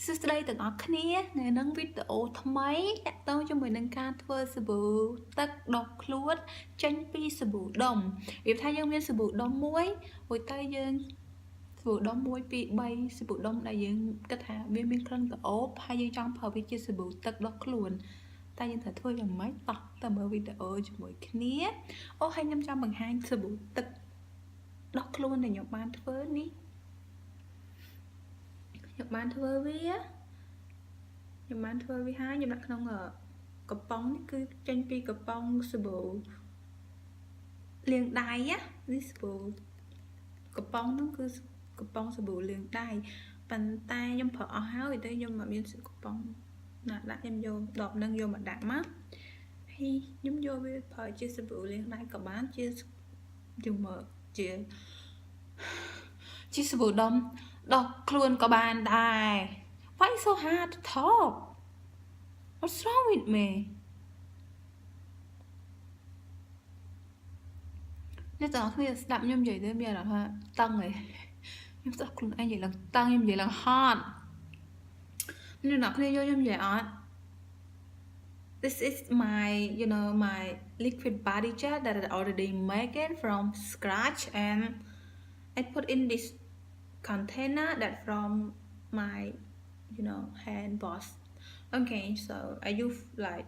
សួស្តីទាំងអស់គ្នាថ្ងៃនេះវីដេអូថ្មីតាក់ទងជាមួយនឹងការធ្វើសាប៊ូទឹកដុសខ្លួនចេញពីសាប៊ូដុំវាថាយើងមានសាប៊ូដុំមួយទៅយើងសាប៊ូដុំ1 2 3សាប៊ូដុំដែលយើងគិតថាវាមានក្លិនក្រអូបហើយយើងចង់ប្រើវាជាសាប៊ូទឹកដុសខ្លួនតែយើងត្រូវធ្វើយ៉ាងម៉េចតោះទៅមើលវីដេអូជាមួយគ្នាអូហើយខ្ញុំចង់បង្ហាញសាប៊ូទឹកដុសខ្លួនដែលខ្ញុំបានធ្វើនេះខ្ញុំបានធ្វើវាហើយខ្ញុំដាក់ក្នុងកំប៉ុងនេះគឺចេញពីកំប៉ុងសាប៊ូលាងដៃនេះសាប៊ូកំប៉ុងនោះគឺកំប៉ុងសាប៊ូលាងដៃប៉ុន្តែខ្ញុំប្រើអស់ហើយទៅខ្ញុំមិនមានកំប៉ុងណាដាក់ខ្ញុំយកដបនឹងយកមកដាក់មកហើយខ្ញុំយកវាប្រើជាសាប៊ូលាងដៃក៏បានជាយកមកជាសាប៊ូដុំដុសខ្លួនក៏បានដែរ Why so hard to talk? What's wrong with me? អ្នកទាំងអស់គ្នាស្ដាប់ខ្ញុំនិយាយទៅមានអារម្មណ៍ថាតឹងហ៎ខ្ញុំស្ដាប់ខ្លួនឯងនិយាយឡើងតឹងខ្ញុំនិយាយឡើងហត់អ្នកទាំងអស់គ្នាយកខ្ញុំនិយាយអត់ This is my my liquid body gel that I already make it from scratch and I put in this container that from my hand wash. Okay, so I use like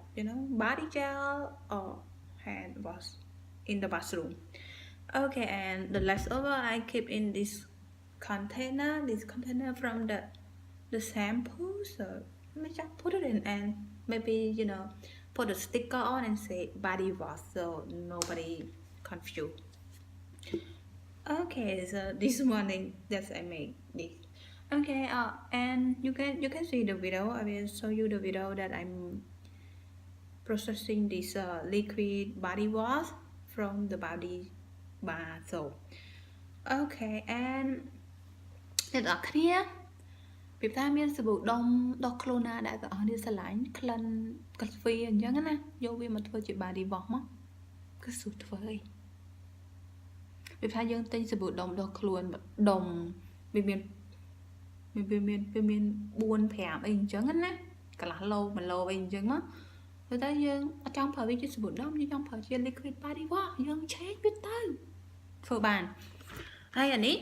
body gel or hand wash in the bathroom. Okay, and the leftover I keep in this container from the shampoo. So I just put it in and maybe put a sticker on and say body wash so nobody confused. Okay, so this morning that I made this. Okay, and you can see the video. I will show you the video that I'm processing this liquid body wash from the body bar soap. Okay, and អ្នកទាំងអស់គ្នាពីថាមានសាប៊ូដុំដុសខ្លួនណាដែលទាំងអស់គ្នាស្រឡាញ់ក្លិនកាហ្វេអញ្ចឹងណាយកវាមកធ្វើជា body wash មកគឺស្រួលធ្វើអីពីថាយើងទិញសាប៊ូដុំដុសខ្លួនដុំវាមាន4 5អីអញ្ចឹងណាកន្លះឡូ1ឡូអីអញ្ចឹងមកតែយើងអត់ចង់ប្រើវាជាសាប៊ូដុំយើងចង់ប្រើជា liquid body wash យើងឆេកវាទៅធ្វើបានហើយអានេះ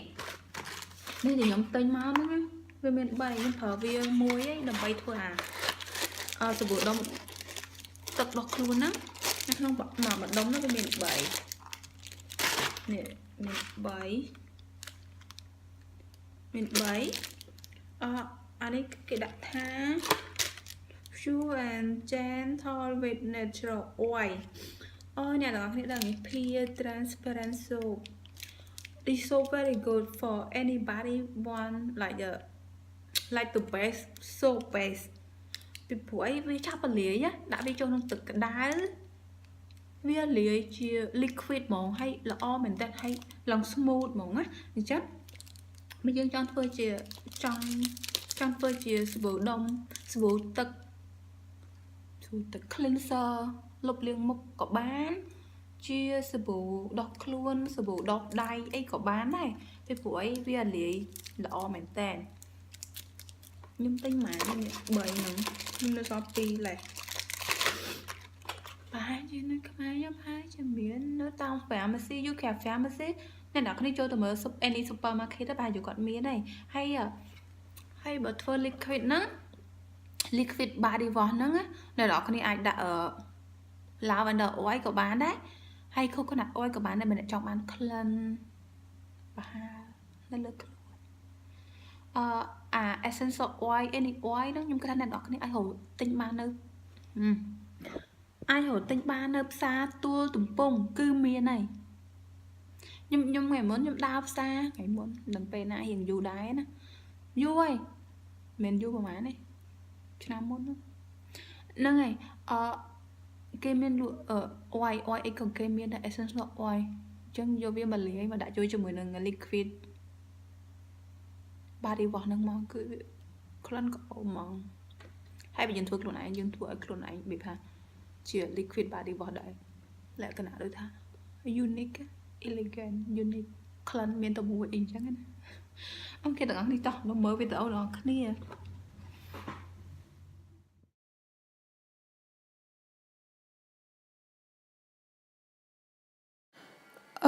ខ្ញុំទិញមកហ្នឹងវាមាន3ខ្ញុំប្រើវាមួយឯងដើម្បីធ្វើសាប៊ូដុំទឹកដុសខ្លួនហ្នឹងនៅក្នុងមួយដុំហ្នឹងវាមាន3នេះមាន3អានេះគេដាក់ថា Pure and gentle with natural oil អ្នកទាំងអស់គ្នាដឹង Pure transparent soap This so very good for anybody want like the best soap base ពីព្រោះអីវាចាប់ពលាយដាក់វាចូលក្នុងទឹកក្តៅវាលាយជា liquid ហ្មងហើយល្អមែនតើហើយឡើង smooth ហ្មងណាអញ្ចឹងមកយើងចង់ធ្វើជាសាប៊ូដុំសាប៊ូទឹក cleanser លុបលាងមុខក៏បានជាសាប៊ូដុសខ្លួនសាប៊ូដុសដៃអីក៏បានដែរពីព្រោះអីវាលាយល្អមែនតើខ្ញុំទិញមកនេះ3ហ្នឹងខ្ញុំនៅសល់2លេសប្រហែលជានៅខ្មែរខ្ញុំហើយជាមាននៅតាម pharmacy យូកា pharmacy អ្នកនរគ្នាចូលទៅមើល any supermarket ប្រហែលជាគាត់មានហើយបើធ្វើ liquid ហ្នឹង liquid body wash ហ្នឹងអ្នកនរគ្នាអាចដាក់lavender oil ក៏បានដែរហើយ coconut oil ក៏បានដែរបើអ្នកចង់បានក្លិនប្រហែលនៅលើខ្លួនessential oil any oil ហ្នឹងខ្ញុំគិតថាអ្នកនរគ្នាអាចរកទិញបាននៅផ្សារទួលទំពង់គឺមានហើយខ្ញុំថ្ងៃមុនខ្ញុំដើរផ្សារថ្ងៃមុនដល់ពេលណារៀងយូរដែរណាយូរហើយមិនយូរប្រហែលទេឆ្នាំមុនហ្នឹងហើយគេមានលក់oil អីក៏គេមានដែរ essential oil អញ្ចឹងយកវាមកលាយមកដាក់ជួយជាមួយនឹង liquid body wash ហ្នឹងមកគឺក្លិនក៏អូហ្មងហើយបើយើងធ្វើខ្លួនឯងយើងធ្វើឲ្យខ្លួនឯងបែបថាជា liquid body wash ដែរលក្ខណៈដូចថា unique elegant unique ក្លិនមានតែមួយអីអញ្ចឹងណាអូខេទាំងអស់នេះតោះមកមើលវីដេអូរបស់គ្នា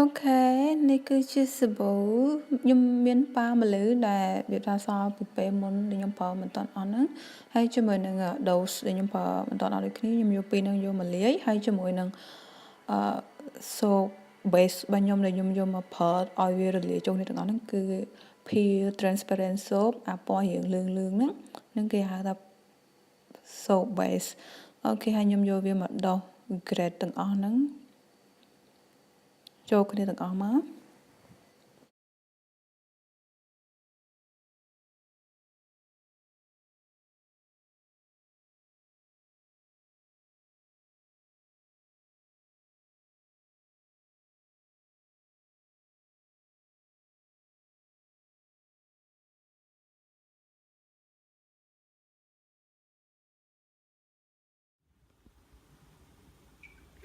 Okay នេះគឺជាសាប៊ូខ្ញុំមានប៉ាម្លឺដែលវាថាសល់ពីពេលមុនដែលខ្ញុំប្រើមិនតាន់អស់ហ្នឹងហើយជាមួយនឹង dose ដែលខ្ញុំប្រើមិនតាន់អស់ដូចគ្នាខ្ញុំយកពីរហ្នឹងយកមកលាយហើយជាមួយនឹងsoap base របស់ខ្ញុំដែលខ្ញុំយកមកប្រើឲ្យវារលាយចូលគ្នាទាំងអស់ហ្នឹងគឺ pure transparent soap អាពណ៌រាងលឿងហ្នឹងនឹងគេហៅថា soap base អូខេហើយខ្ញុំយកវាមកដោះ grade ទាំងអស់ហ្នឹងចូលគ្នាទាំងអស់មក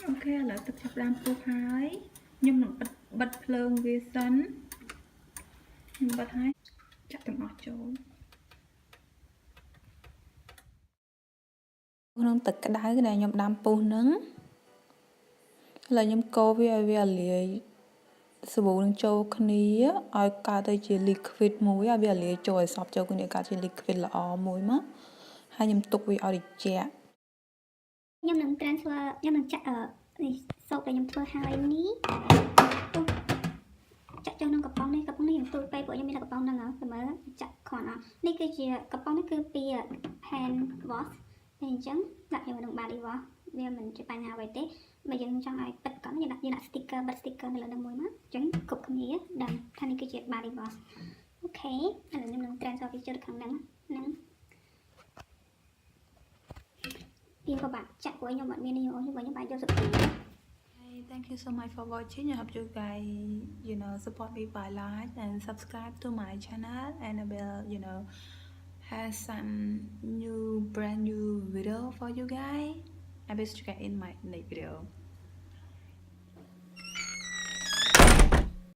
អូខេឥឡូវទឹកចាប់ដើមពុះហើយខ្ញុំនឹងបិទភ្លើងវាសិនខ្ញុំបិទហើយចាក់ទាំងអស់ចូលក្នុងទឹកក្តៅដែលខ្ញុំដាំពុះហ្នឹងឥឡូវខ្ញុំកូរវាឲ្យវាលាយសាប៊ូនឹងចូលគ្នាឲ្យកើតទៅជា liquid មួយឲ្យវាលាយចូលឲ្យសព្វចូលគ្នាកើតជា liquid ល្អមួយមកហើយខ្ញុំទុកវាឲ្យត្រជាក់ខ្ញុំនឹង transfer ខ្ញុំនឹងចាក់នេះសូបដែលខ្ញុំធ្វើហើយនេះចាក់ចូលក្នុងកំប៉ុងនេះខ្ញុំទូលពេលពួកខ្ញុំមានតែកំប៉ុងហ្នឹងតែមើលចាក់គ្រាន់អត់នេះគឺជាកំប៉ុងនេះគឺពី hand wash តែអញ្ចឹងដាក់ជាមួយនឹង body wash វាមិនជាបញ្ហាអ្វីទេបើយើងចង់ឲ្យពិតកង់យើងដាក់ sticker បិទ sticker នៅលើនឹងមួយមកអញ្ចឹងគ្រប់គ្នាដឹងថានេះគឺជា body wash អូខេឥឡូវខ្ញុំនឹង transfer វាចូលខាងហ្នឹងវាក៏បាក់ចាក់ពួកខ្ញុំអត់មាននេះខ្ញុំបាច់យកសុទ្ធ Thank you so much for watching. I hope you guys, support me by like and subscribe to my channel, and I will, have some brand new video for you guys. I will see you guys in my next video.